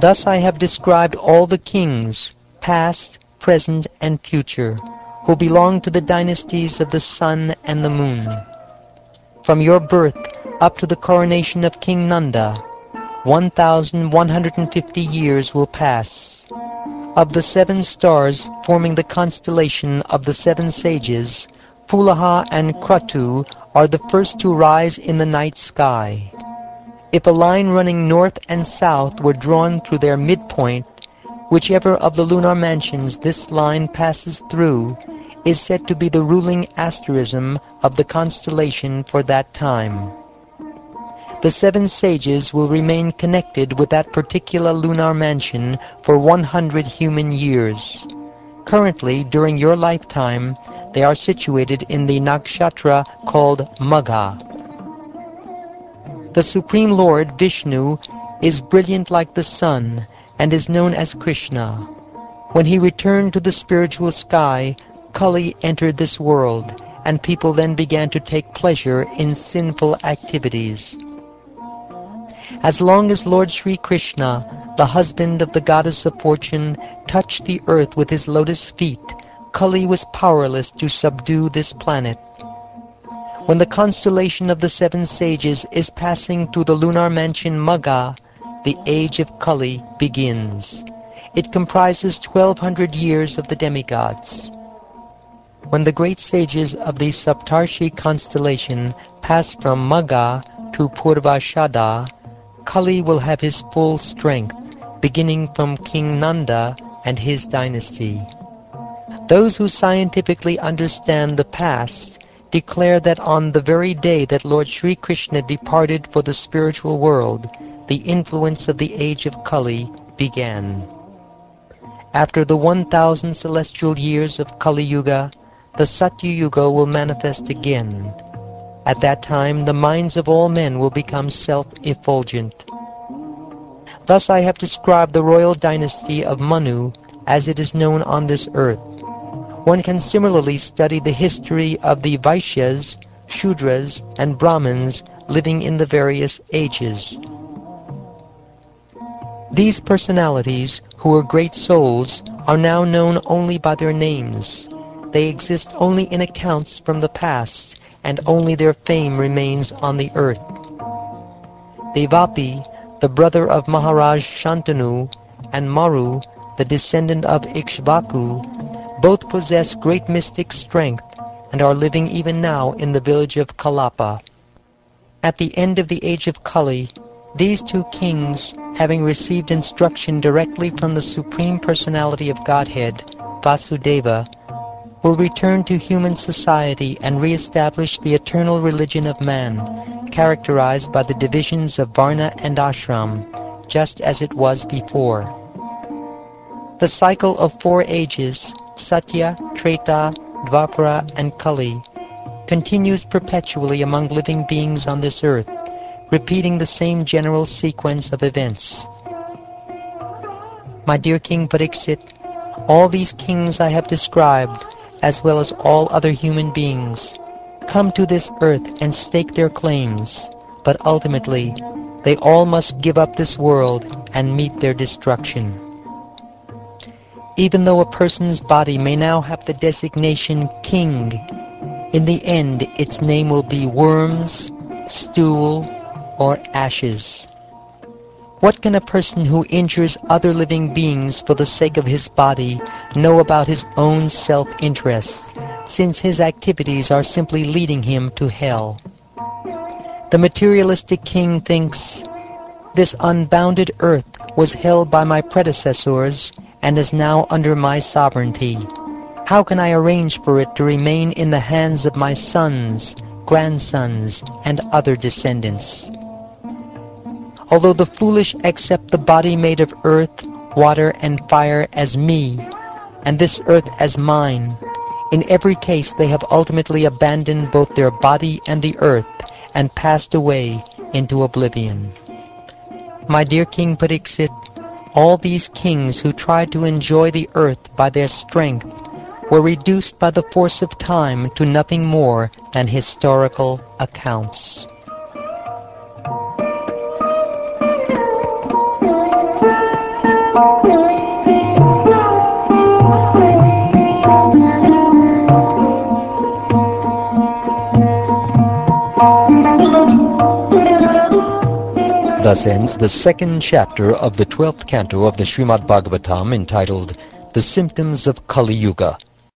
Thus I have described all the kings, past, present, and future, who belong to the dynasties of the sun and the moon. From your birth up to the coronation of King Nanda, 1,150 years will pass. Of the 7 stars forming the constellation of the 7 sages, Pulaha and Kratu are the first to rise in the night sky. If a line running north and south were drawn through their midpoint, whichever of the lunar mansions this line passes through is said to be the ruling asterism of the constellation for that time. The 7 sages will remain connected with that particular lunar mansion for 100 human years. Currently, during your lifetime, they are situated in the nakshatra called Magha. The Supreme Lord, Vishnu, is brilliant like the sun and is known as Krishna. When he returned to the spiritual sky, Kali entered this world, and people then began to take pleasure in sinful activities. As long as Lord Sri Krishna, the husband of the goddess of fortune, touched the earth with his lotus feet, Kali was powerless to subdue this planet. When the constellation of the 7 sages is passing through the lunar mansion Magha, the age of Kali begins. It comprises 1,200 years of the demigods. When the great sages of the Saptarshi constellation pass from Magha to Purvashada, Kali will have his full strength, beginning from King Nanda and his dynasty. Those who scientifically understand the past declare that on the very day that Lord Sri Krishna departed for the spiritual world, the influence of the age of Kali began. After the 1,000 celestial years of Kali Yuga, the Satya Yuga will manifest again. At that time, the minds of all men will become self-effulgent. Thus I have described the royal dynasty of Manu as it is known on this earth. One can similarly study the history of the Vaishyas, Shudras, and Brahmins living in the various ages. These personalities, who were great souls, are now known only by their names. They exist only in accounts from the past, and only their fame remains on the earth. Devapi, the brother of Maharaj Shantanu, and Maru, the descendant of Ikshvaku, both possess great mystic strength and are living even now in the village of Kalapa. At the end of the age of Kali, these 2 kings, having received instruction directly from the Supreme Personality of Godhead, Vasudeva, will return to human society and re-establish the eternal religion of man, characterized by the divisions of Varna and Ashram, just as it was before. The cycle of 4 ages, Satya, Treta, Dvapara, and Kali, continues perpetually among living beings on this earth, repeating the same general sequence of events. My dear King Pariksit, all these kings I have described, as well as all other human beings, come to this earth and stake their claims, but ultimately they all must give up this world and meet their destruction. Even though a person's body may now have the designation king, in the end its name will be worms, stool, or ashes. What can a person who injures other living beings for the sake of his body know about his own self-interest, since his activities are simply leading him to hell? The materialistic king thinks, this unbounded earth was held by my predecessors and is now under my sovereignty. How can I arrange for it to remain in the hands of my sons, grandsons, and other descendants? Although the foolish accept the body made of earth, water, and fire as me, and this earth as mine, in every case they have ultimately abandoned both their body and the earth, and passed away into oblivion. My dear King Pariksit, all these kings who tried to enjoy the earth by their strength were reduced by the force of time to nothing more than historical accounts. Thus ends the second chapter of the 12th canto of the Shrimad Bhagavatam, entitled The Symptoms of Kali Yuga.